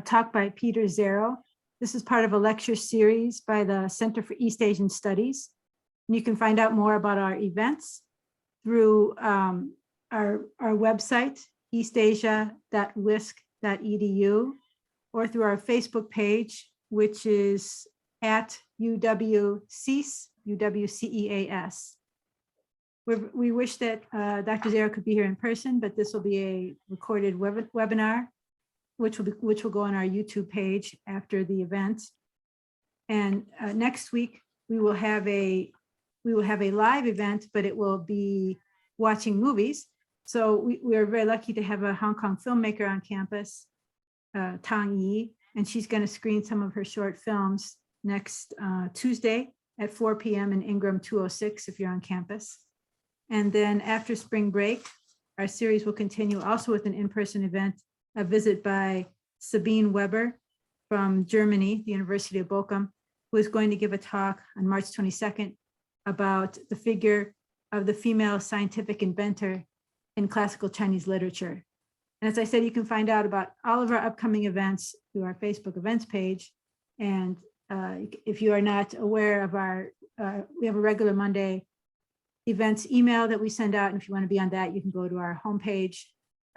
talk by Peter Zarrow. This is part of a lecture series by the Center for East Asian Studies. And you can find out more about our events through our website, eastasia.wisc.edu, or through our Facebook page, which is at UW-CEAS, UW-CEAS. We wish that Dr. Zarrow could be here in person, but this will be a recorded webinar, which will go on our YouTube page after the event. And next week we will have a live event, but it will be watching movies. So we are very lucky to have a Hong Kong filmmaker on campus, Tang Yi, and she's going to screen some of her short films next Tuesday at 4 p.m. in Ingram 206 if you're on campus. And then after spring break, our series will continue also with an in-person event, a visit by Sabine Weber from Germany, the University of Bochum, who is going to give a talk on March 22nd about the figure of the female scientific inventor in classical Chinese literature. And as I said, you can find out about all of our upcoming events through our Facebook events page. And if you are not aware of we have a regular Monday events email that we send out. And if you want to be on that, you can go to our homepage,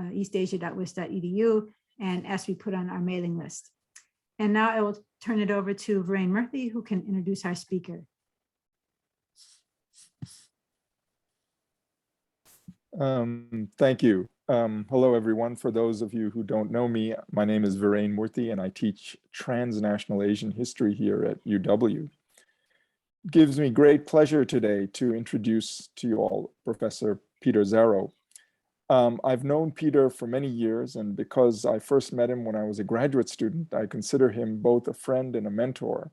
eastasia.wisc.edu, and ask to be put on our mailing list. And now I will turn it over to Viren Murthy, who can introduce our speaker. Thank you. Hello, everyone. For those of you who don't know me, my name is Viren Murthy, and I teach transnational Asian history here at UW. It gives me great pleasure today to introduce to you all Professor Peter Zarrow. I've known Peter for many years, and because I first met him when I was a graduate student, I consider him both a friend and a mentor.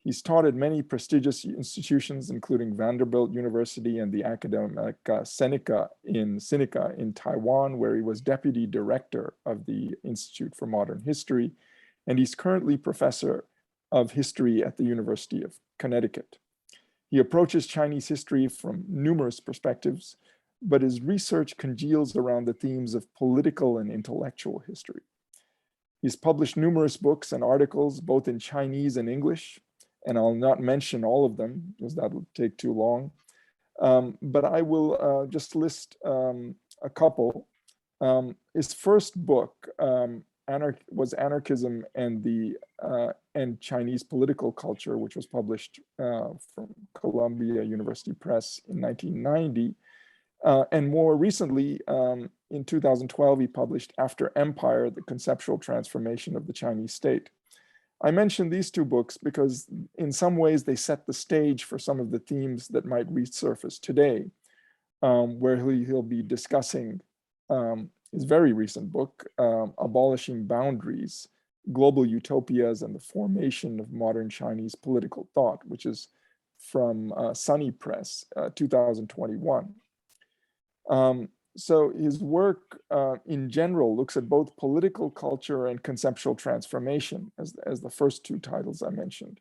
He's taught at many prestigious institutions, including Vanderbilt University and the academic Sinica in Taiwan, where he was deputy director of the Institute for Modern History, and he's currently professor of history at the University of Connecticut. He approaches Chinese history from numerous perspectives, but his research congeals around the themes of political and intellectual history. He's published numerous books and articles, both in Chinese and English, and I'll not mention all of them because that would take too long. But I will just list a couple. His first book was Anarchism and Chinese Political Culture, which was published from Columbia University Press in 1990. And more recently, in 2012, he published After Empire, The Conceptual Transformation of the Chinese State. I mention these two books because in some ways they set the stage for some of the themes that might resurface today, where he'll be discussing his very recent book, Abolishing Boundaries, Global Utopias and the Formation of Modern Chinese Political Thought, which is from Sunny Press, 2021. So his work in general looks at both political culture and conceptual transformation, as the first two titles I mentioned,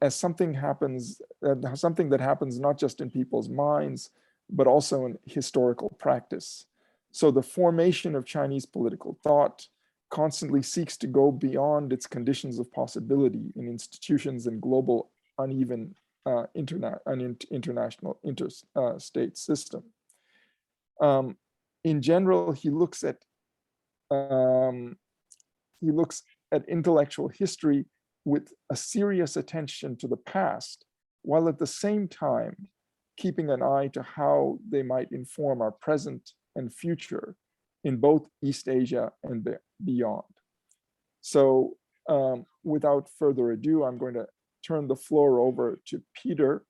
as something that happens not just in people's minds, but also in historical practice. So the formation of Chinese political thought constantly seeks to go beyond its conditions of possibility in institutions and global uneven international interstate system. In general, he looks at intellectual history with a serious attention to the past, while at the same time keeping an eye to how they might inform our present and future in both East Asia and beyond. So without further ado, I'm going to turn the floor over to Peter.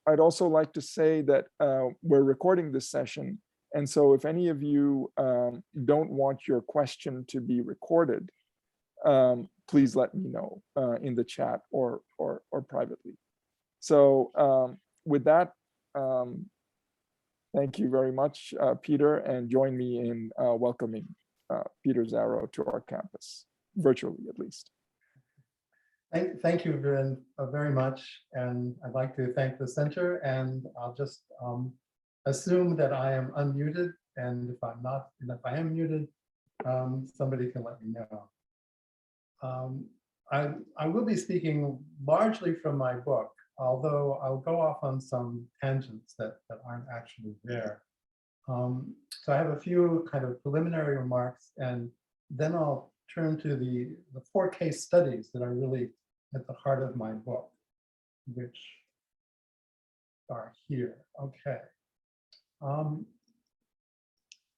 I'd also like to say that we're recording this session. And so if any of you don't want your question to be recorded, please let me know in the chat or privately. So with that, thank you very much, Peter, and join me in welcoming Peter Zarrow to our campus, virtually at least. Thank you, Viren, very much. And I'd like to thank the center, and I'll just assume that I am unmuted. And if I'm not, and if I am muted, somebody can let me know. I will be speaking largely from my book, although I'll go off on some tangents that aren't actually there. So I have a few kind of preliminary remarks, and then I'll turn to the 4 case studies that are really at the heart of my book, which are here. Okay.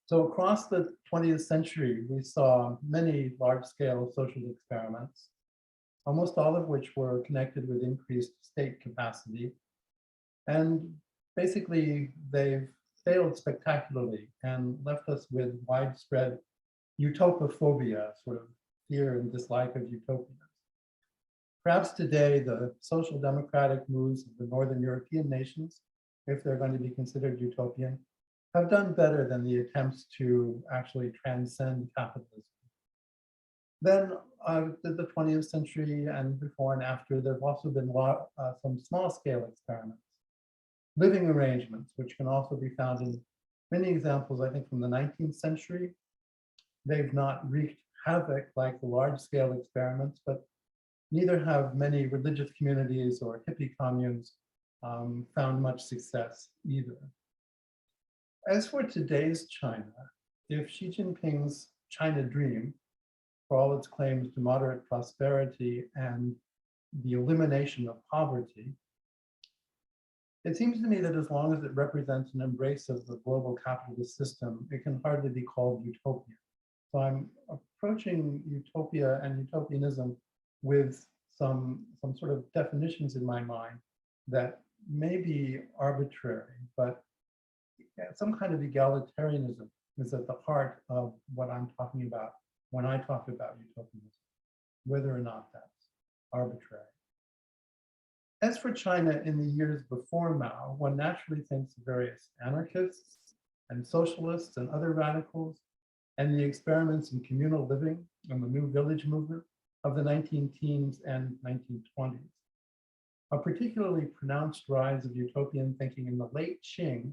So across the 20th century, we saw many large-scale social experiments, almost all of which were connected with increased state capacity. And basically, they've failed spectacularly and left us with widespread utopophobia, sort of fear and dislike of utopias. Perhaps today, the social democratic moves of the Northern European nations, if they're going to be considered utopian, have done better than the attempts to actually transcend capitalism. Then the 20th century and before and after, there have also been some small-scale experiments. Living arrangements, which can also be found in many examples, I think, from the 19th century. They've not wreaked havoc like the large-scale experiments, but neither have many religious communities or hippie communes found much success either. As for today's China, if Xi Jinping's China dream, for all its claims to moderate prosperity and the elimination of poverty, it seems to me that as long as it represents an embrace of the global capitalist system, it can hardly be called utopia. So I'm approaching utopia and utopianism with some sort of definitions in my mind that may be arbitrary, but some kind of egalitarianism is at the heart of what I'm talking about when I talk about utopianism, whether or not that's arbitrary. As for China in the years before Mao, one naturally thinks of various anarchists and socialists and other radicals, and the experiments in communal living and the New Village movement of the 19-teens and 1920s. A particularly pronounced rise of utopian thinking in the late Qing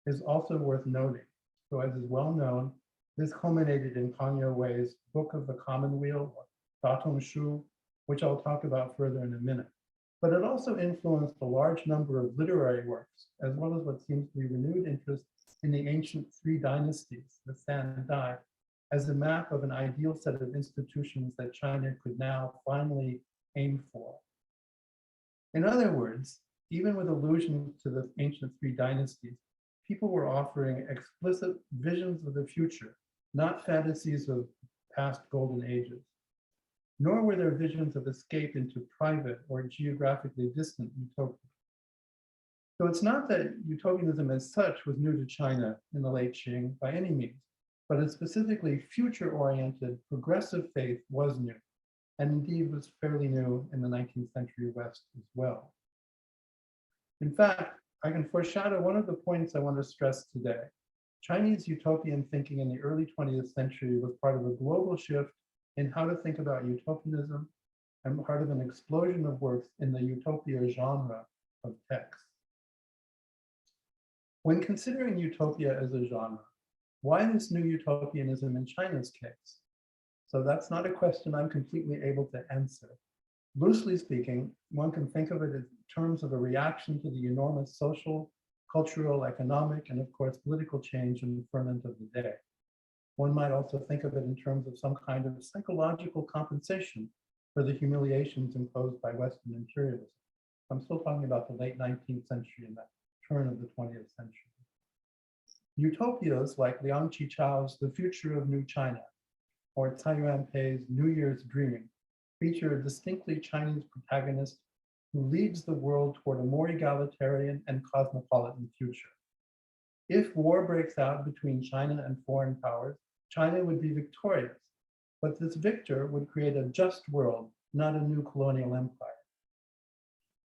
is also worth noting. So as is well known, this culminated in Kang Youwei's Book of the Commonweal, or Datong, which I'll talk about further in a minute. But it also influenced a large number of literary works, as well as what seems to be renewed interest in the ancient 3 dynasties, the San Dai, as a map of an ideal set of institutions that China could now finally aim for. In other words, even with allusions to the ancient 3 dynasties, people were offering explicit visions of the future, not fantasies of past golden ages. Nor were there visions of escape into private or geographically distant utopia. So it's not that utopianism as such was new to China in the late Qing by any means, but a specifically future-oriented progressive faith was new, and indeed was fairly new in the 19th century West as well. In fact, I can foreshadow one of the points I want to stress today. Chinese utopian thinking in the early 20th century was part of a global shift in how to think about utopianism and part of an explosion of works in the utopia genre of text. When considering utopia as a genre, why this new utopianism in China's case? So that's not a question I'm completely able to answer. Loosely speaking, one can think of it in terms of a reaction to the enormous social, cultural, economic, and of course, political change in the ferment of the day. One might also think of it in terms of some kind of psychological compensation for the humiliations imposed by Western imperialism. I'm still talking about the late 19th century and the turn of the 20th century. Utopias like Liang Qichao's The Future of New China or Cai Yuanpei's New Year's Dream feature a distinctly Chinese protagonist who leads the world toward a more egalitarian and cosmopolitan future. If war breaks out between China and foreign powers, China would be victorious, but this victor would create a just world, not a new colonial empire.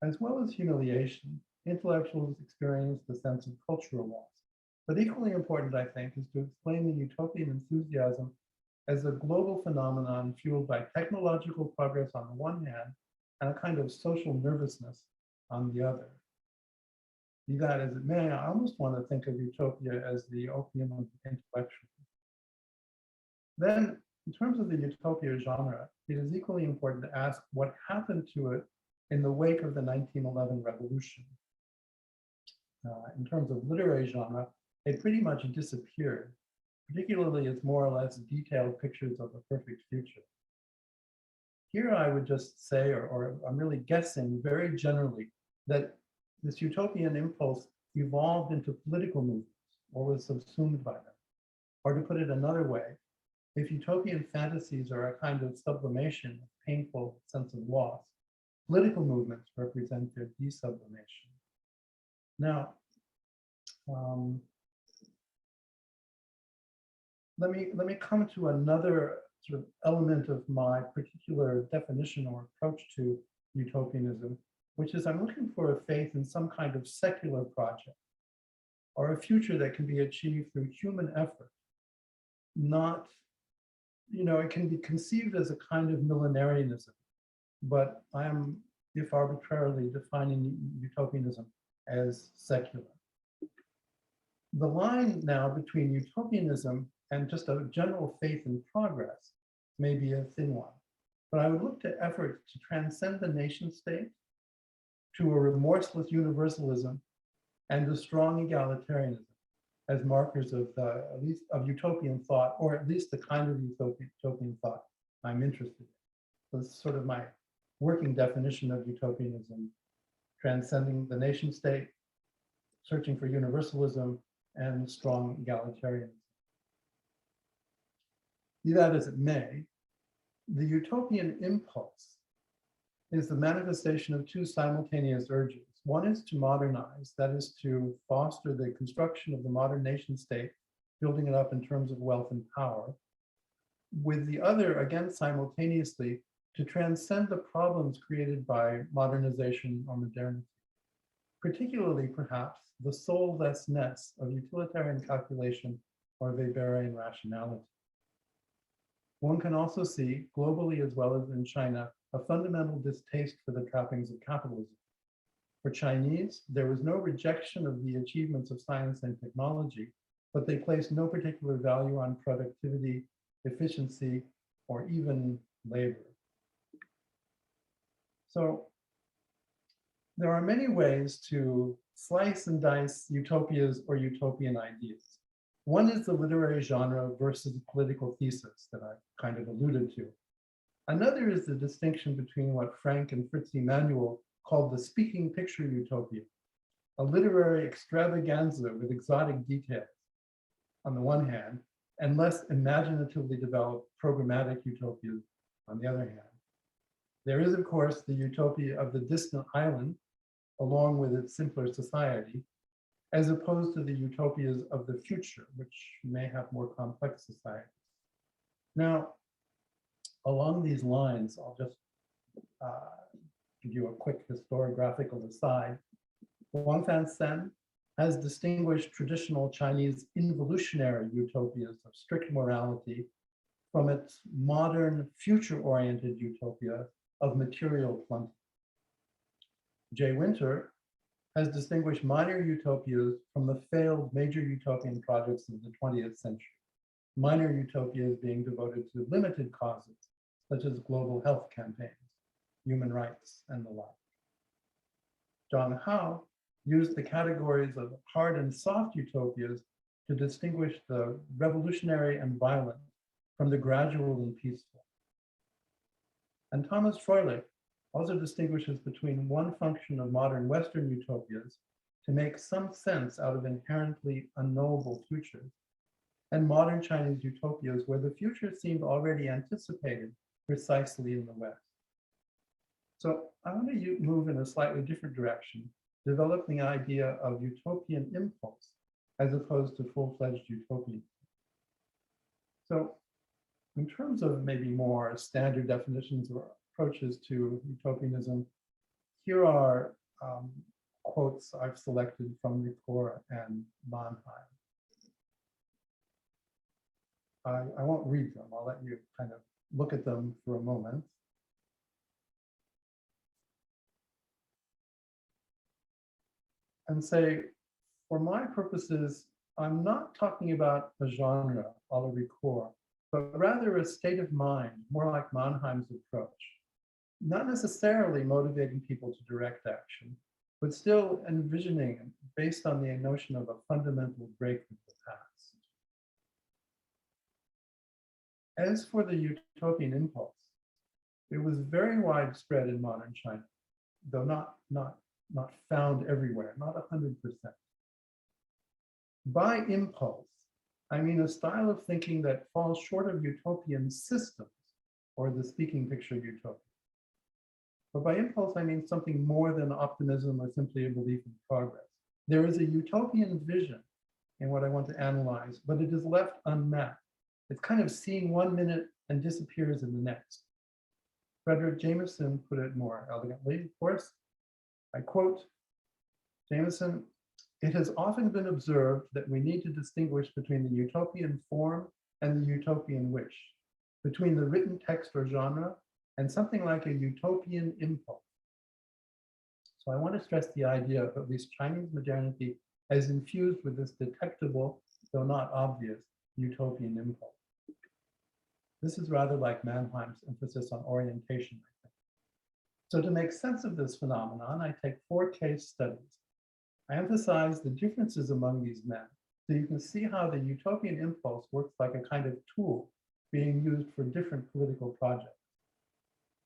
As well as humiliation, intellectuals experience the sense of cultural loss. But equally important, I think, is to explain the utopian enthusiasm as a global phenomenon fueled by technological progress on the one hand and a kind of social nervousness on the other. Be that as it may, I almost want to think of utopia as the opium of the intellectual. Then, in terms of the utopia genre, it is equally important to ask what happened to it in the wake of the 1911 revolution. In terms of literary genre, it pretty much disappeared, particularly its more or less detailed pictures of a perfect future. Here I would just say, or I'm really guessing very generally, that this utopian impulse evolved into political movements or was subsumed by them. Or to put it another way, if utopian fantasies are a kind of sublimation of painful sense of loss, political movements represent their desublimation. Now, let me come to another sort of element of my particular definition or approach to utopianism, which is I'm looking for a faith in some kind of secular project or a future that can be achieved through human effort. Not, it can be conceived as a kind of millenarianism, but I am, if arbitrarily, defining utopianism as secular. The line now between utopianism and just a general faith in progress may be a thin one, but I would look to efforts to transcend the nation state to a remorseless universalism and a strong egalitarianism as markers of at least of utopian thought, or at least the kind of utopian thought I'm interested in. So this is sort of my working definition of utopianism: transcending the nation state, searching for universalism, and strong egalitarianism. Be that as it may, the utopian impulse is the manifestation of two simultaneous urges. One is to modernize, that is to foster the construction of the modern nation state, building it up in terms of wealth and power, with the other, again, simultaneously, to transcend the problems created by modernization or modernity, particularly perhaps the soullessness of utilitarian calculation or Weberian rationality. One can also see, globally as well as in China, a fundamental distaste for the trappings of capitalism. For Chinese, there was no rejection of the achievements of science and technology, but they placed no particular value on productivity, efficiency, or even labor. So there are many ways to slice and dice utopias or utopian ideas. One is the literary genre versus the political thesis that I kind of alluded to. Another is the distinction between what Frank and Fritz Emanuel called the speaking picture utopia, a literary extravaganza with exotic details on the one hand, and less imaginatively developed programmatic utopias on the other hand. There is, of course, the utopia of the distant island, along with its simpler society, as opposed to the utopias of the future, which may have more complex societies. Now, along these lines, I'll just give you a quick historiographical aside. Wang Fansen has distinguished traditional Chinese involutionary utopias of strict morality from its modern future-oriented utopia of material plenty. Jay Winter has distinguished minor utopias from the failed major utopian projects of the 20th century, minor utopias being devoted to limited causes, such as global health campaigns, human rights, and the like. Zhang Hao used the categories of hard and soft utopias to distinguish the revolutionary and violent from the gradual and peaceful. And Thomas Froelich also distinguishes between one function of modern Western utopias to make some sense out of inherently unknowable futures, and modern Chinese utopias where the future seemed already anticipated precisely in the West. So I want to move in a slightly different direction, develop the idea of utopian impulse as opposed to full-fledged utopian. So in terms of maybe more standard definitions or approaches to utopianism, here are quotes I've selected from Ricoeur and Mannheim. I won't read them. I'll let you kind of look at them for a moment. And say, for my purposes, I'm not talking about a genre, a la Ricoeur, but rather a state of mind, more like Mannheim's approach, not necessarily motivating people to direct action, but still envisioning based on the notion of a fundamental break with the past. As for the utopian impulse, it was very widespread in modern China, though not found everywhere, not 100%. By impulse, I mean a style of thinking that falls short of utopian systems or the speaking picture utopia. But by impulse, I mean something more than optimism or simply a belief in progress. There is a utopian vision in what I want to analyze, but it is left unmapped. It's kind of seen 1 minute and disappears in the next. Frederick Jameson put it more elegantly, of course. I quote Jameson, "It has often been observed that we need to distinguish between the utopian form and the utopian wish, between the written text or genre and something like a utopian impulse." So I want to stress the idea of at least Chinese modernity as infused with this detectable, though not obvious, utopian impulse. This is rather like Mannheim's emphasis on orientation, I think. So to make sense of this phenomenon, I take 4 case studies. I emphasize the differences among these men, so you can see how the utopian impulse works like a kind of tool being used for different political projects.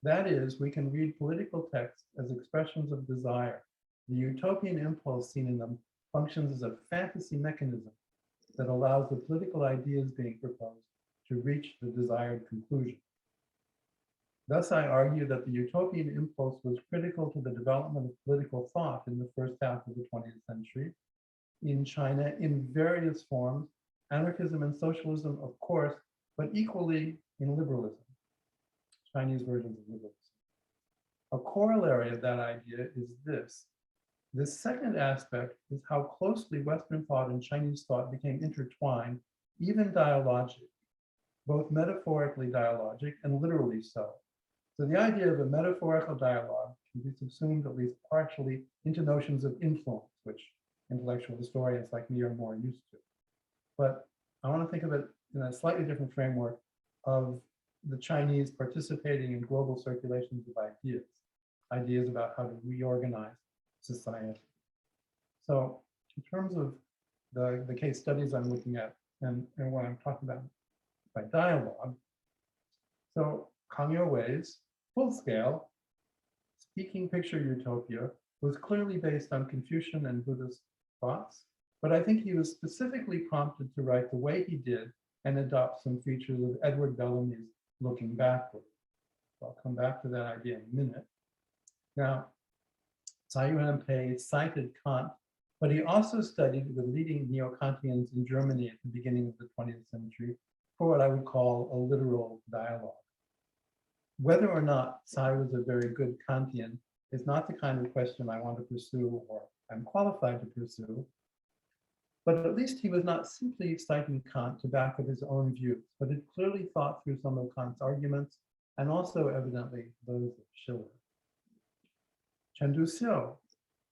That is, we can read political texts as expressions of desire. The utopian impulse seen in them functions as a fantasy mechanism that allows the political ideas being proposed to reach the desired conclusion. Thus, I argue that the utopian impulse was critical to the development of political thought in the first half of the 20th century in China in various forms, anarchism and socialism, of course, but equally in liberalism, Chinese versions of liberalism. A corollary of that idea is this. The second aspect is how closely Western thought and Chinese thought became intertwined, even dialogic, both metaphorically dialogic and literally so. So the idea of a metaphorical dialogue can be subsumed at least partially into notions of influence, which intellectual historians like me are more used to. But I want to think of it in a slightly different framework of the Chinese participating in global circulations of ideas about how to reorganize society. So in terms of the case studies I'm looking at and what I'm talking about by dialogue, so Kang Youwei's full-scale speaking picture utopia was clearly based on Confucian and Buddhist thoughts, but I think he was specifically prompted to write the way he did and adopt some features of Edward Bellamy's looking backward. So I'll come back to that idea in a minute. Now, Cai Yuanpei cited Kant, but he also studied with leading neo-Kantians in Germany at the beginning of the 20th century for what I would call a literal dialogue. Whether or not Cai was a very good Kantian is not the kind of question I want to pursue or I'm qualified to pursue, but at least he was not simply citing Kant to back up his own views, but had clearly thought through some of Kant's arguments and also evidently those of Schiller. Chen Duxiu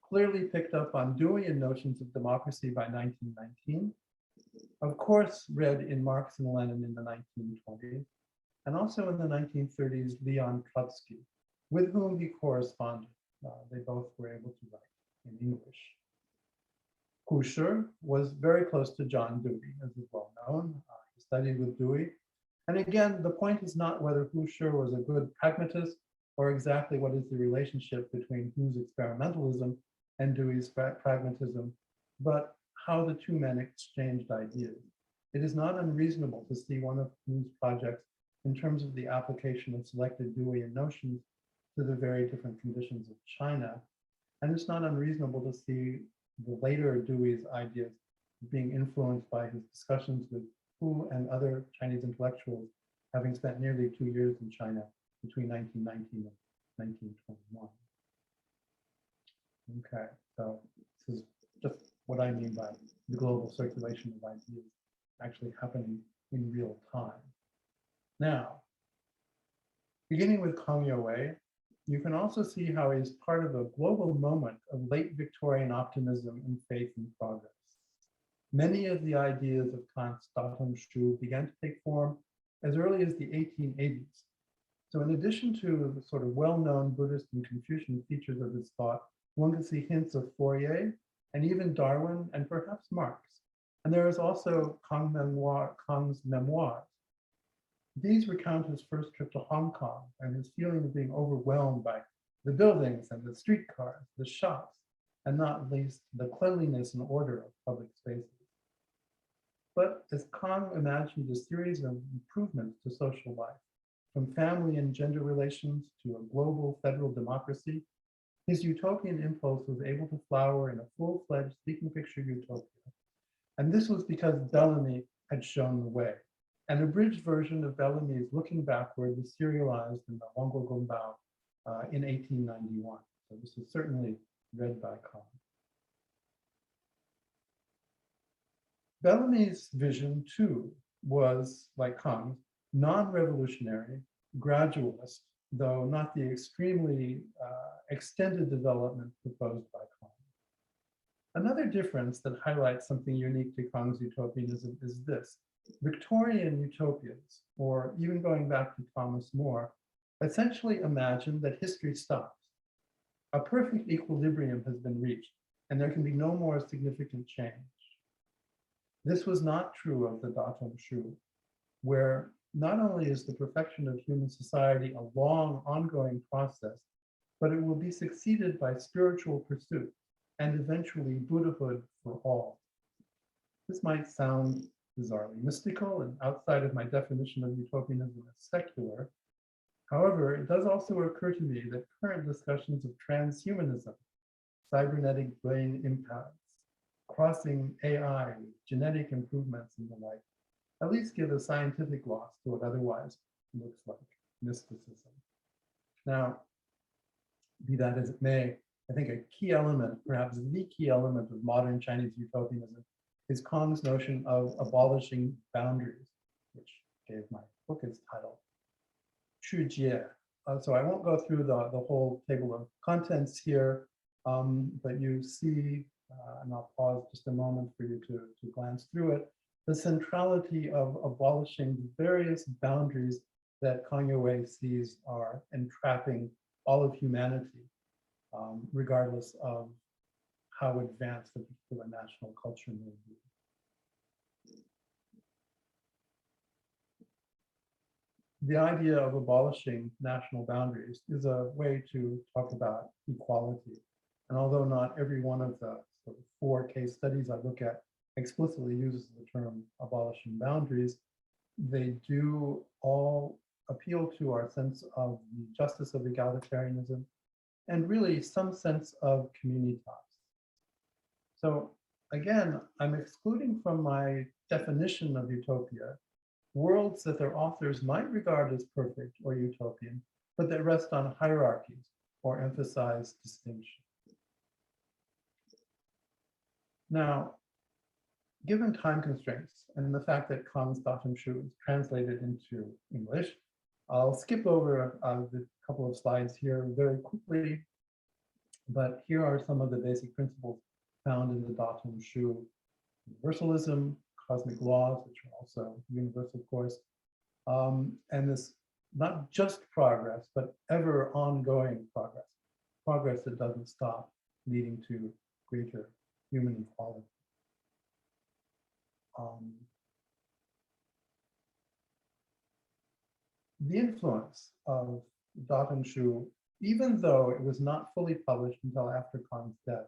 clearly picked up on Deweyan notions of democracy by 1919, of course read in Marx and Lenin in the 1920s, and also in the 1930s Leon Trotsky, with whom he corresponded. They both were able to write in English. Hu Shi was very close to John Dewey, as is well known. He studied with Dewey. And again, the point is not whether Hu Shi was a good pragmatist or exactly what is the relationship between Hu's experimentalism and Dewey's pragmatism, but how the two men exchanged ideas. It is not unreasonable to see one of Hu's projects in terms of the application of selected Deweyan notions to the very different conditions of China. And it's not unreasonable to see the later Dewey's ideas being influenced by his discussions with Hu and other Chinese intellectuals, having spent nearly 2 years in China between 1919 and 1921. Okay, so this is just what I mean by the global circulation of ideas actually happening in real time. Now, beginning with Kang Youwei, you can also see how he is part of a global moment of late Victorian optimism and faith in progress. Many of the ideas of Kant's Datum Shu began to take form as early as the 1880s. So in addition to the sort of well-known Buddhist and Confucian features of his thought, one can see hints of Fourier and even Darwin and perhaps Marx. And there is also Kang's memoirs. These recount his first trip to Hong Kong and his feeling of being overwhelmed by the buildings and the streetcars, the shops, and not least the cleanliness and order of public spaces. But as Kang imagined a series of improvements to social life, from family and gender relations to a global federal democracy, his utopian impulse was able to flower in a full-fledged speaking picture utopia. And this was because Bellamy had shown the way. An abridged version of Bellamy's Looking Backward was serialized in the Wongo Gombao in 1891. So this is certainly read by Kang. Bellamy's vision, too, was, like Kang's, non-revolutionary, gradualist, though not the extremely extended development proposed by Kang. Another difference that highlights something unique to Kang's utopianism is this. Victorian utopias, or even going back to Thomas More, essentially imagine that history stops. A perfect equilibrium has been reached, and there can be no more significant change. This was not true of the Datum Shu, where not only is the perfection of human society a long, ongoing process, but it will be succeeded by spiritual pursuit and eventually Buddhahood for all. This might sound bizarrely mystical and outside of my definition of utopianism as secular. However, it does also occur to me that current discussions of transhumanism, cybernetic brain implants, crossing AI, genetic improvements and the like, at least give a scientific gloss to what otherwise looks like mysticism. Now, be that as it may, I think a key element, perhaps the key element of modern Chinese utopianism is Kang's notion of abolishing boundaries, which gave my book its title, 世界. So I won't go through the whole table of contents here, but you see, and I'll pause just a moment for you to glance through it, the centrality of abolishing the various boundaries that Kang Youwei sees are entrapping all of humanity, regardless of how advanced a particular national culture may be. The idea of abolishing national boundaries is a way to talk about equality. And although not every one of the sort of 4 case studies I look at explicitly uses the term abolishing boundaries, they do all appeal to our sense of the justice of egalitarianism and really some sense of communitas. So again, I'm excluding from my definition of utopia worlds that their authors might regard as perfect or utopian, but that rest on hierarchies or emphasize distinction. Now, given time constraints and the fact that Kang's Datum Shu is translated into English, I'll skip over the couple of slides here very quickly, but here are some of the basic principles found in the Datum Shu: universalism, cosmic laws, which are also universal, of course, and this not just progress, but ever ongoing progress that doesn't stop, leading to greater human equality. The influence of Datum Shu, even though it was not fully published until after Kang's death,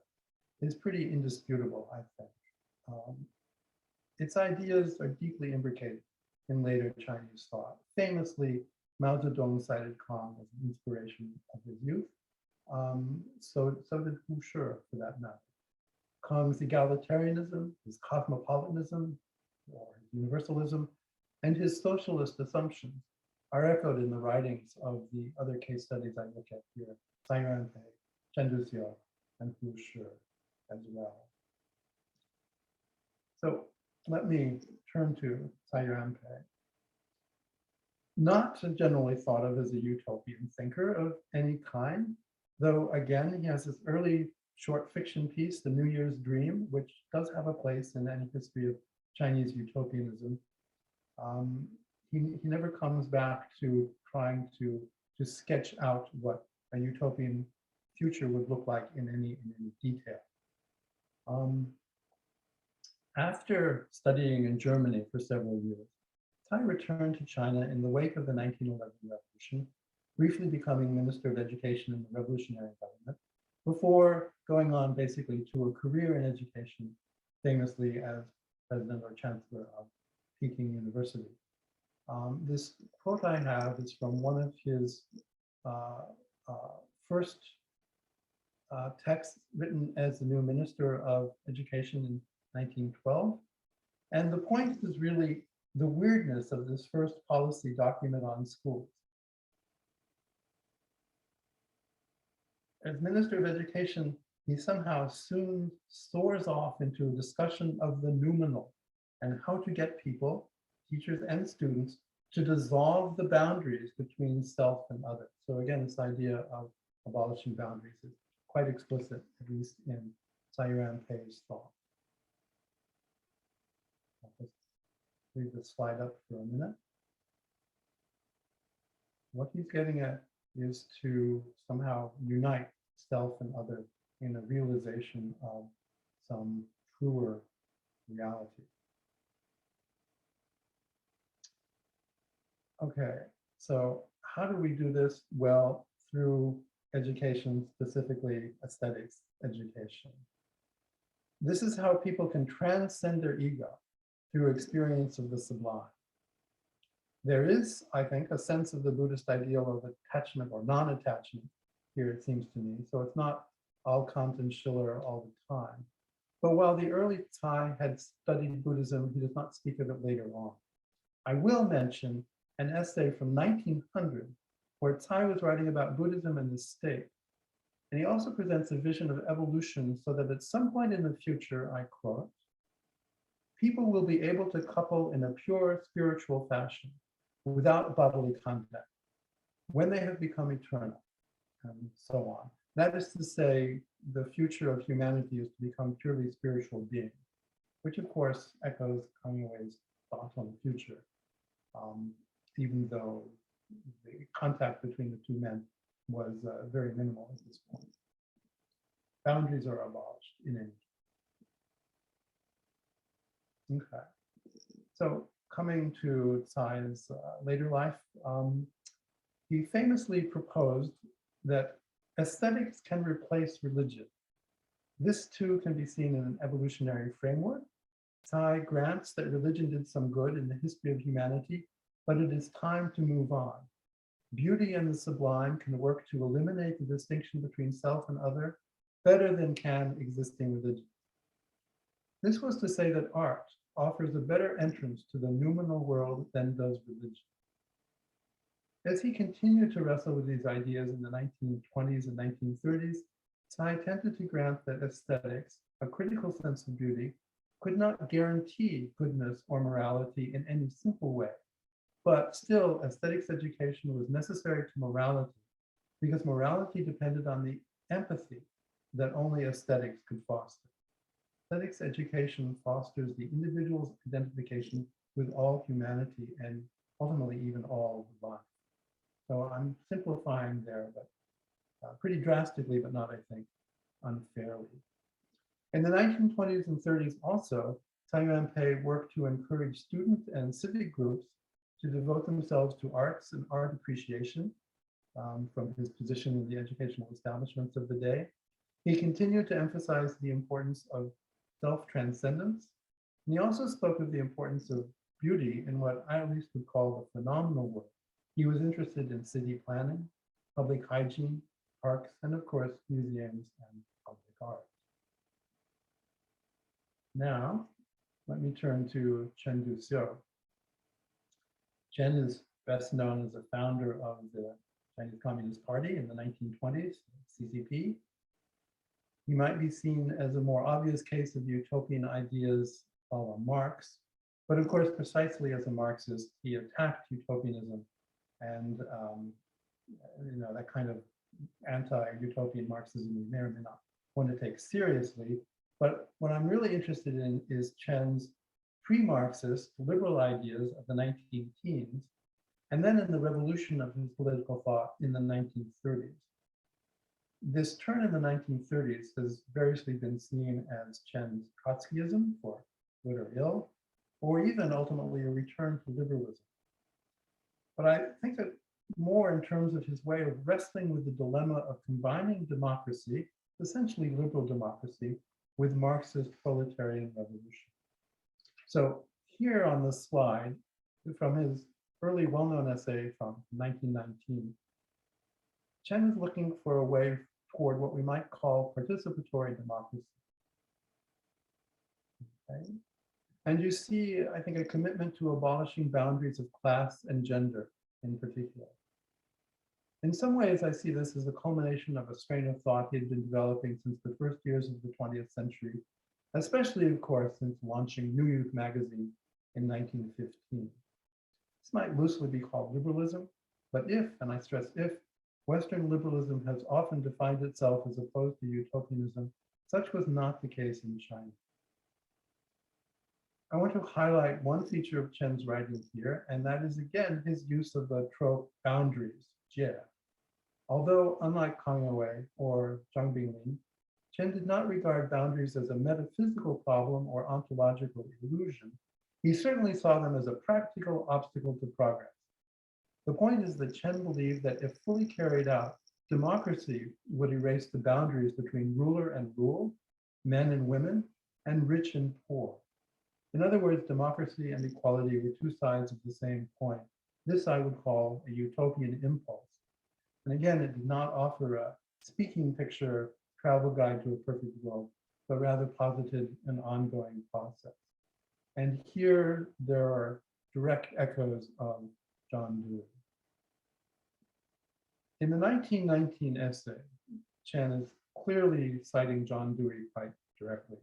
is pretty indisputable, I think. Its ideas are deeply imbricated in later Chinese thought. Famously, Mao Zedong cited Kang as an inspiration of his youth. So did Boucher, for that matter. Kang's egalitarianism, his cosmopolitanism, or his universalism, and his socialist assumptions are echoed in the writings of the other case studies I look at here, Cai Yuanpei, Chen Duxiu, and Hu Shi as well. So let me turn to Cai Yuanpei. Not generally thought of as a utopian thinker of any kind, though again, he has this early short fiction piece, The New Year's Dream, which does have a place in any history of Chinese utopianism. he never comes back to trying to sketch out what a utopian future would look like in any detail. After studying in Germany for several years, Cai returned to China in the wake of the 1911 revolution, briefly becoming Minister of Education in the revolutionary government, before going on basically to a career in education, famously as president or chancellor of Peking University. This quote I have is from one of his first texts written as the new Minister of Education in 1912. And the point is really the weirdness of this first policy document on schools. As Minister of Education, he somehow soon soars off into a discussion of the noumenal and how to get people, teachers and students, to dissolve the boundaries between self and other. So again, this idea of abolishing boundaries is quite explicit, at least in Cai Yuanpei's thought. I'll just leave this slide up for a minute. What he's getting at is to somehow unite self and other in a realization of some truer reality. Okay, so how do we do this? Well, through education, specifically aesthetics education. This is how people can transcend their ego through experience of the sublime. There is, I think, a sense of the Buddhist ideal of attachment or non-attachment here, it seems to me. So it's not all Kant and Schiller all the time. But while the early Cai had studied Buddhism, he does not speak of it later on. I will mention an essay from 1900 where Cai was writing about Buddhism and the state. And he also presents a vision of evolution so that at some point in the future, I quote, people will be able to couple in a pure spiritual fashion without bodily contact when they have become eternal, and so on. That is to say, the future of humanity is to become purely spiritual beings, which of course echoes Kang Youwei's thought on the future, even though the contact between the two men was very minimal at this point. Boundaries are abolished in any case. Okay, so coming to Cai's later life, he famously proposed that aesthetics can replace religion. This too can be seen in an evolutionary framework. Cai grants that religion did some good in the history of humanity, but it is time to move on. Beauty and the sublime can work to eliminate the distinction between self and other better than can existing religion. This was to say that art offers a better entrance to the noumenal world than does religion. As he continued to wrestle with these ideas in the 1920s and 1930s, Cai tended to grant that aesthetics, a critical sense of beauty, could not guarantee goodness or morality in any simple way. But still, aesthetics education was necessary to morality because morality depended on the empathy that only aesthetics could foster. Aesthetics education fosters the individual's identification with all humanity and ultimately even all life. So I'm simplifying there, but pretty drastically, but not, I think, unfairly. In the 1920s and 30s also, Cai Yuanpei worked to encourage student and civic groups to devote themselves to arts and art appreciation from his position in the educational establishments of the day. He continued to emphasize the importance of self-transcendence. And he also spoke of the importance of beauty in what I at least would call the phenomenal world. He was interested in city planning, public hygiene, parks, and of course, museums and public art. Now, let me turn to Chen Duxiu. Chen is best known as a founder of the Chinese Communist Party in the 1920s, CCP. He might be seen as a more obvious case of utopian ideas a la Marx, but of course, precisely as a Marxist, he attacked utopianism and that kind of anti-utopian Marxism we may or may not want to take seriously. But what I'm really interested in is Chen's pre-Marxist liberal ideas of the 19 teens, and then in the revolution of his political thought in the 1930s. This turn in the 1930s has variously been seen as Chen's Trotskyism, for good or ill, or even ultimately a return to liberalism. But I think that more in terms of his way of wrestling with the dilemma of combining democracy, essentially liberal democracy, with Marxist proletarian revolution. So here on this slide, from his early well-known essay from 1919, Chen is looking for a way toward what we might call participatory democracy. Okay. And you see, I think, a commitment to abolishing boundaries of class and gender in particular. In some ways, I see this as a culmination of a strain of thought he had been developing since the first years of the 20th century, especially, of course, since launching New Youth magazine in 1915. This might loosely be called liberalism, but if, and I stress if, Western liberalism has often defined itself as opposed to utopianism, such was not the case in China. I want to highlight one feature of Chen's writing here, and that is again his use of the trope boundaries, jie. Although unlike Kang Youwei or Zhang Binglin, Chen did not regard boundaries as a metaphysical problem or ontological illusion. He certainly saw them as a practical obstacle to progress. The point is that Chen believed that if fully carried out, democracy would erase the boundaries between ruler and ruled, men and women, and rich and poor. In other words, democracy and equality were two sides of the same coin. This I would call a utopian impulse. And again, it did not offer a speaking picture, travel guide to a perfect world, but rather posited an ongoing process. And here there are direct echoes of John Dewey. In the 1919 essay, Chen is clearly citing John Dewey quite directly.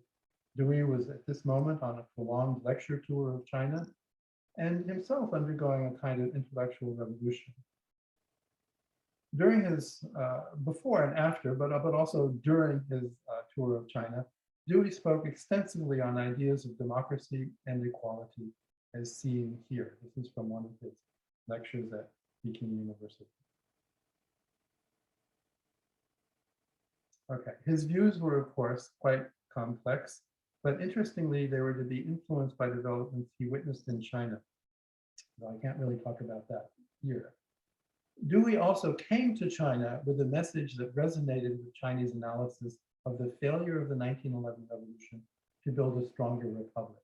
Dewey was at this moment on a prolonged lecture tour of China and himself undergoing a kind of intellectual revolution. During his, before and after, but also during his tour of China, Dewey spoke extensively on ideas of democracy and equality as seen here. This is from one of his lectures at Peking University. Okay, his views were, of course, quite complex, but interestingly, they were to be influenced by developments he witnessed in China. So I can't really talk about that here. Dewey also came to China with a message that resonated with Chinese analysis of the failure of the 1911 revolution to build a stronger republic.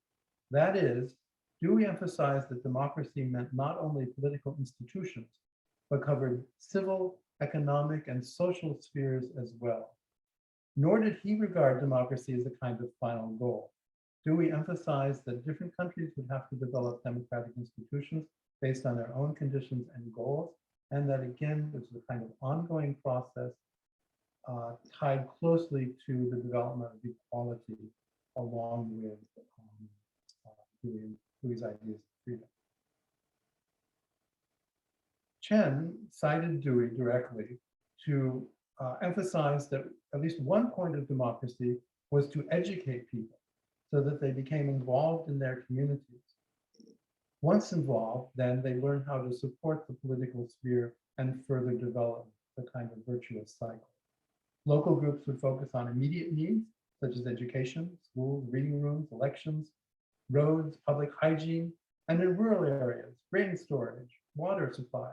That is, Dewey emphasized that democracy meant not only political institutions, but covered civil, economic, and social spheres as well. Nor did he regard democracy as a kind of final goal. Dewey emphasized that different countries would have to develop democratic institutions based on their own conditions and goals, and that again, this was a kind of ongoing process tied closely to the development of equality along with Dewey's ideas of freedom. Chen cited Dewey directly to emphasize that at least one point of democracy was to educate people so that they became involved in their communities. Once involved, then they learn how to support the political sphere and further develop the kind of virtuous cycle. Local groups would focus on immediate needs, such as education, schools, reading rooms, elections, roads, public hygiene, and in rural areas, grain storage, water supply,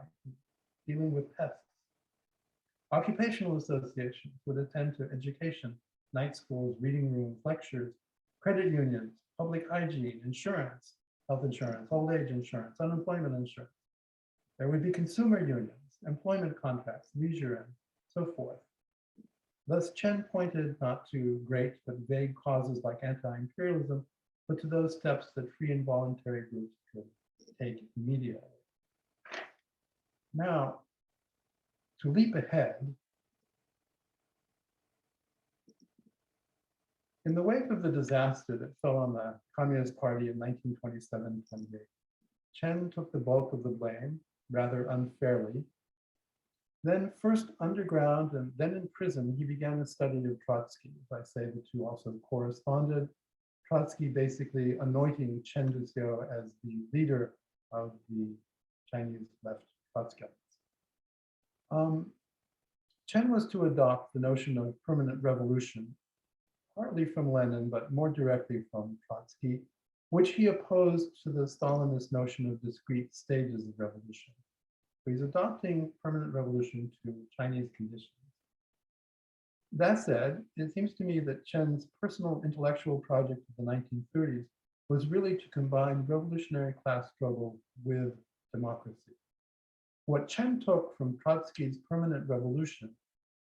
dealing with pests. Occupational associations would attend to education, night schools, reading rooms, lectures, credit unions, public hygiene, insurance, health insurance, old age insurance, unemployment insurance. There would be consumer unions, employment contracts, leisure, and so forth. Thus, Chen pointed not to great but vague causes like anti-imperialism, but to those steps that free and voluntary groups could take immediately. Now, to leap ahead, in the wake of the disaster that fell on the Communist Party in 1927-28, Chen took the bulk of the blame, rather unfairly. Then first underground and then in prison, he began the study of Trotsky. As I say, the two also corresponded. Trotsky basically anointing Chen Duxiu as the leader of the Chinese left Trotskyites. Chen was to adopt the notion of permanent revolution, partly from Lenin, but more directly from Trotsky, which he opposed to the Stalinist notion of discrete stages of revolution. So he's adopting permanent revolution to Chinese conditions. That said, it seems to me that Chen's personal intellectual project of the 1930s was really to combine revolutionary class struggle with democracy. What Chen took from Trotsky's permanent revolution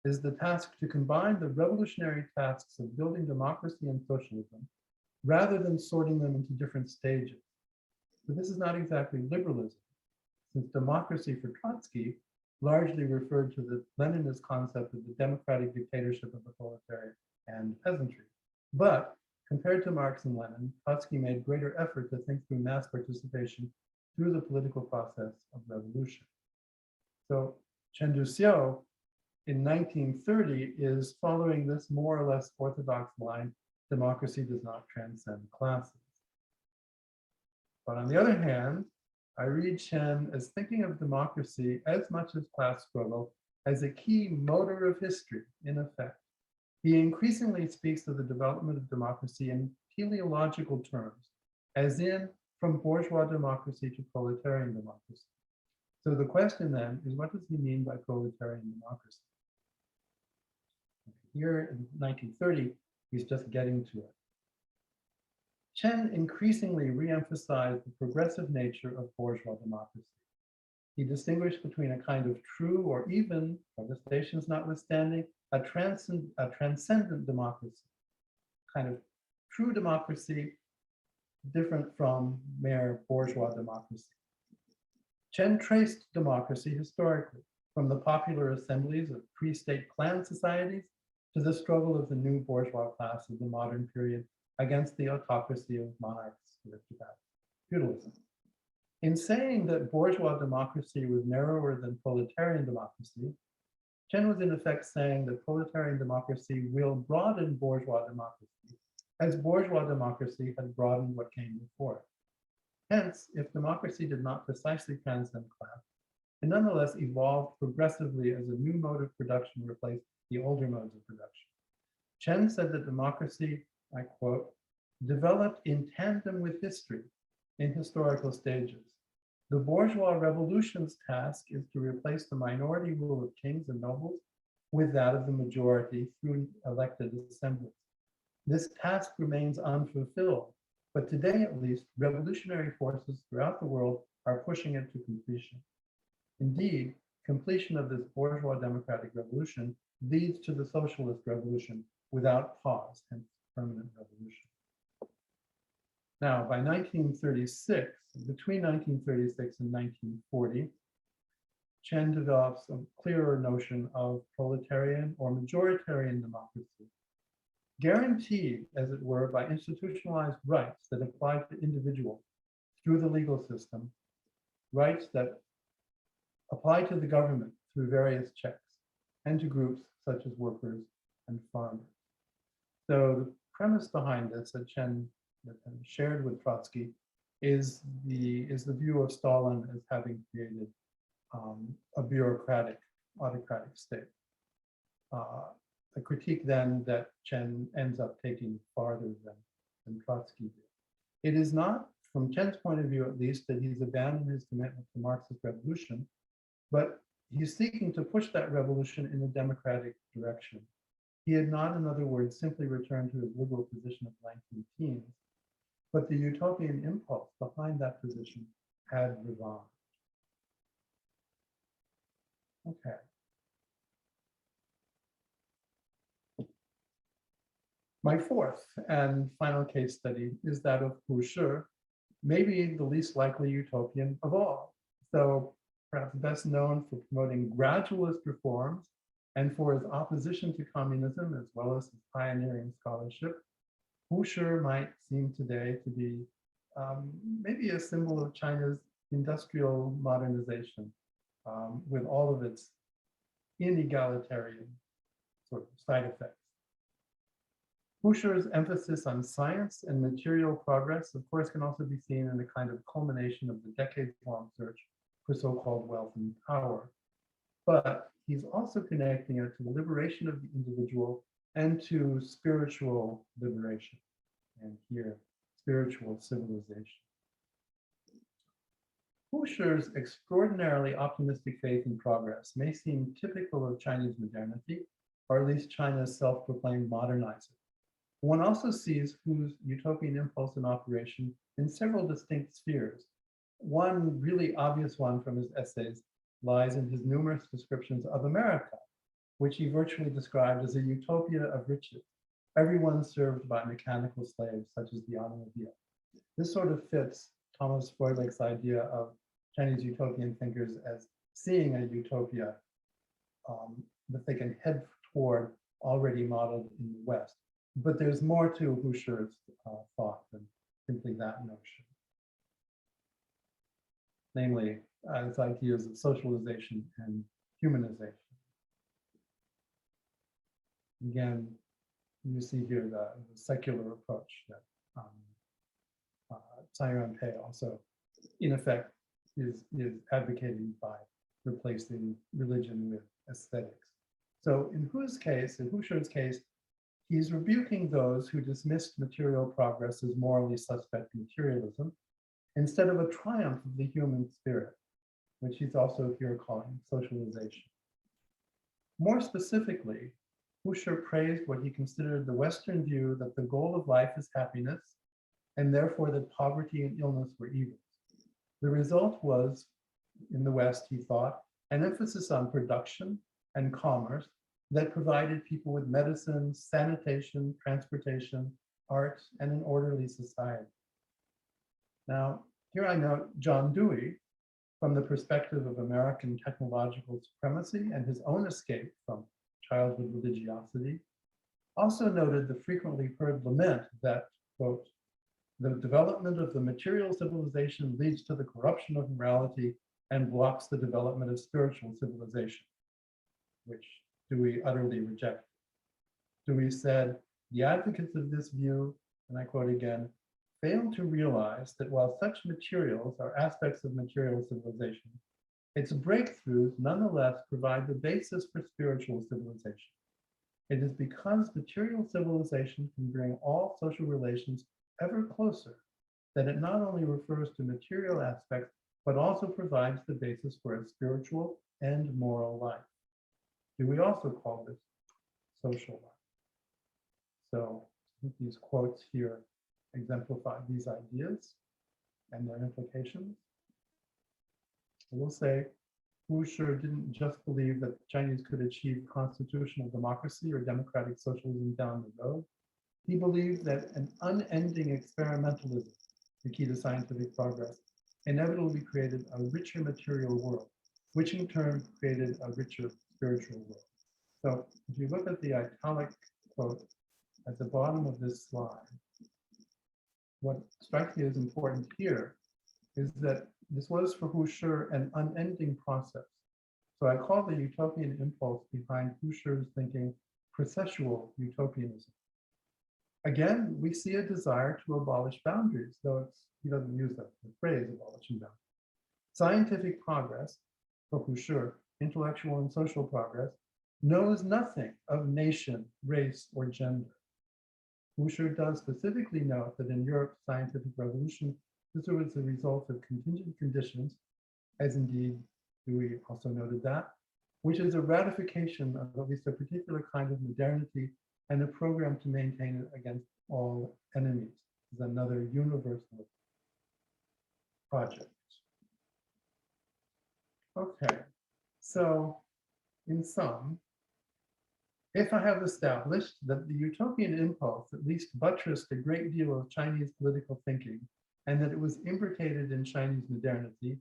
is the task to combine the revolutionary tasks of building democracy and socialism, rather than sorting them into different stages. But this is not exactly liberalism, since democracy for Trotsky largely referred to the Leninist concept of the democratic dictatorship of the proletariat and peasantry. But compared to Marx and Lenin, Trotsky made greater effort to think through mass participation through the political process of revolution. So Chen Duxiu in 1930 is following this more or less orthodox line: democracy does not transcend classes. But on the other hand, I read Chen as thinking of democracy as much as class struggle as a key motor of history, in effect. He increasingly speaks of the development of democracy in teleological terms, as in from bourgeois democracy to proletarian democracy. So the question then is, what does he mean by proletarian democracy? Here in 1930, he's just getting to it. Chen increasingly re-emphasized the progressive nature of bourgeois democracy. He distinguished between a kind of true, or even, protestations notwithstanding, a transcendent democracy, kind of true democracy, different from mere bourgeois democracy. Chen traced democracy historically from the popular assemblies of pre-state clan societies to the struggle of the new bourgeois class of the modern period against the autocracy of monarchs with feudalism. In saying that bourgeois democracy was narrower than proletarian democracy, Chen was in effect saying that proletarian democracy will broaden bourgeois democracy, as bourgeois democracy had broadened what came before it. Hence, if democracy did not precisely transcend class, it nonetheless evolved progressively as a new mode of production replaced the older modes of production. Chen said that democracy, I quote, developed in tandem with history in historical stages. The bourgeois revolution's task is to replace the minority rule of kings and nobles with that of the majority through elected assemblies. This task remains unfulfilled, but today at least, revolutionary forces throughout the world are pushing it to completion. Indeed, completion of this bourgeois democratic revolution leads to the socialist revolution without pause, hence permanent revolution. Now, by 1936, between 1936 and 1940, Chen develops a clearer notion of proletarian or majoritarian democracy, guaranteed, as it were, by institutionalized rights that apply to individuals through the legal system, rights that apply to the government through various checks, and to groups such as workers and farmers. So the premise behind this that Chen shared with Trotsky is the view of Stalin as having created a bureaucratic, autocratic state. A critique then that Chen ends up taking farther than Trotsky did. It is not, from Chen's point of view at least, that he's abandoned his commitment to Marxist revolution, but he's seeking to push that revolution in a democratic direction. He had not, in other words, simply returned to his liberal position of the 19 teens, but the utopian impulse behind that position had revived. Okay. My fourth and final case study is that of Boucher, maybe the least likely utopian of all. So perhaps best known for promoting gradualist reforms and for his opposition to communism, as well as his pioneering scholarship, Boucher might seem today to be maybe a symbol of China's industrial modernization, with all of its inegalitarian sort of side effects. Boucher's emphasis on science and material progress, of course, can also be seen in the kind of culmination of the decades-long search for so-called wealth and power. But he's also connecting it to the liberation of the individual and to spiritual liberation, and here, spiritual civilization. Boucher's extraordinarily optimistic faith in progress may seem typical of Chinese modernity, or at least China's self-proclaimed modernizer. One also sees Hu's utopian impulse in operation in several distinct spheres. One really obvious one from his essays lies in his numerous descriptions of America, which he virtually described as a utopia of riches, everyone served by mechanical slaves such as the automobile. This sort of fits Thomas Froelic's idea of Chinese utopian thinkers as seeing a utopia that they can head toward already modeled in the West. But there's more to Boucher's thought than simply that notion. Namely, its ideas of socialization and humanization. Again, you see here the secular approach that Cai Yuanpei also, in effect, is advocating by replacing religion with aesthetics. So in Hu's case, in Boucher's case, he's rebuking those who dismissed material progress as morally suspect materialism instead of a triumph of the human spirit, which he's also here calling socialization. More specifically, Boucher praised what he considered the Western view that the goal of life is happiness, and therefore that poverty and illness were evils. The result was, in the West, he thought, an emphasis on production and commerce that provided people with medicine, sanitation, transportation, art, and an orderly society. Now, here I note John Dewey, from the perspective of American technological supremacy and his own escape from childhood religiosity, also noted the frequently heard lament that, quote, the development of the material civilization leads to the corruption of morality and blocks the development of spiritual civilization, which Dewey utterly rejected. Dewey said, the advocates of this view, and I quote again, fail to realize that while such materials are aspects of material civilization, its breakthroughs nonetheless provide the basis for spiritual civilization. It is because material civilization can bring all social relations ever closer that it not only refers to material aspects, but also provides the basis for a spiritual and moral life. Do we also call this social life? So these quotes here exemplify these ideas and their implications. I will say, Boucher didn't just believe that the Chinese could achieve constitutional democracy or democratic socialism down the road. He believed that an unending experimentalism, the key to scientific progress, inevitably created a richer material world, which in turn created a richer spiritual world. So if you look at the italic quote at the bottom of this slide, what strikes me as important here is that this was for Boucher an unending process. So I call the utopian impulse behind Boucher's thinking processual utopianism. Again, we see a desire to abolish boundaries, though he doesn't use the phrase abolishing boundaries. Scientific progress, for Boucher, intellectual and social progress, knows nothing of nation, race, or gender. Boucher does specifically note that in Europe's scientific revolution, this was the result of contingent conditions, as indeed Dewey also noted that, which is a ratification of at least a particular kind of modernity and a program to maintain it against all enemies. This is another universal project. Okay, so in sum, if I have established that the utopian impulse at least buttressed a great deal of Chinese political thinking and that it was imbricated in Chinese modernity,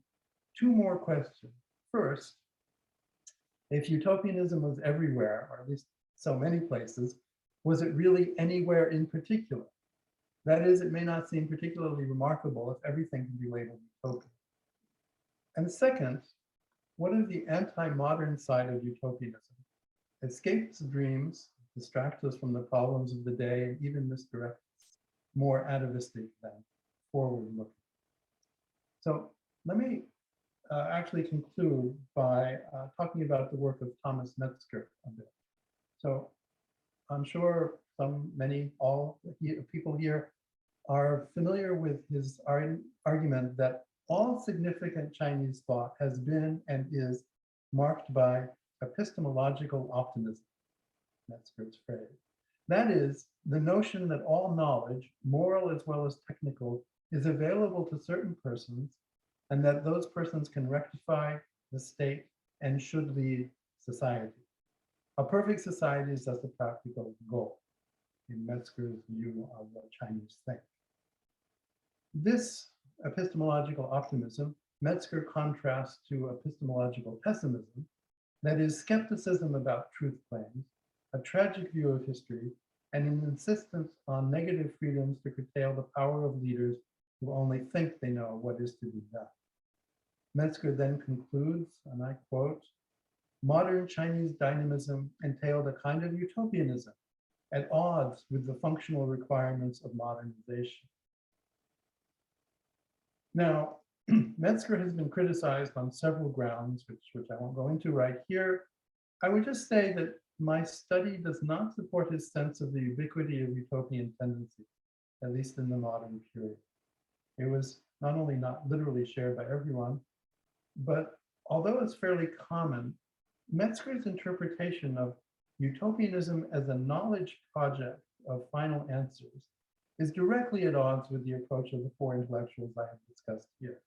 two more questions. First, if utopianism was everywhere, or at least so many places, was it really anywhere in particular? That is, it may not seem particularly remarkable if everything can be labeled utopian. And second, what is the anti-modern side of utopianism? Escapes dreams, distract us from the problems of the day, and even misdirect us, more atavistic than forward-looking. So let me actually conclude by talking about the work of Thomas Metzger a bit. So I'm sure all people here are familiar with his argument that all significant Chinese thought has been and is marked by epistemological optimism, Metzger's phrase. That is, the notion that all knowledge, moral as well as technical, is available to certain persons, and that those persons can rectify the state and should lead society. A perfect society is thus a practical goal, in Metzger's view of what Chinese think. This epistemological optimism, Metzger contrasts to epistemological pessimism, that is, skepticism about truth claims, a tragic view of history, and an insistence on negative freedoms to curtail the power of leaders who only think they know what is to be done. Metzger then concludes, and I quote, "Modern Chinese dynamism entailed a kind of utopianism at odds with the functional requirements of modernization." Now, Metzger has been criticized on several grounds, which I won't go into right here. I would just say that my study does not support his sense of the ubiquity of utopian tendencies, at least in the modern period. It was not only not literally shared by everyone, but although it's fairly common, Metzger's interpretation of utopianism as a knowledge project of final answers is directly at odds with the approach of the four intellectuals I have discussed here.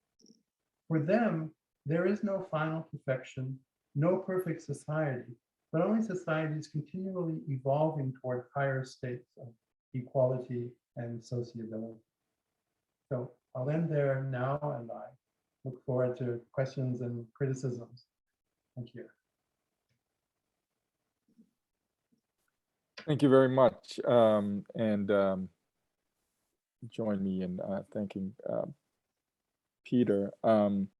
For them, there is no final perfection, no perfect society, but only societies continually evolving toward higher states of equality and sociability. So I'll end there now, and I look forward to questions and criticisms. Thank you. Thank you very much. Join me in thanking Peter.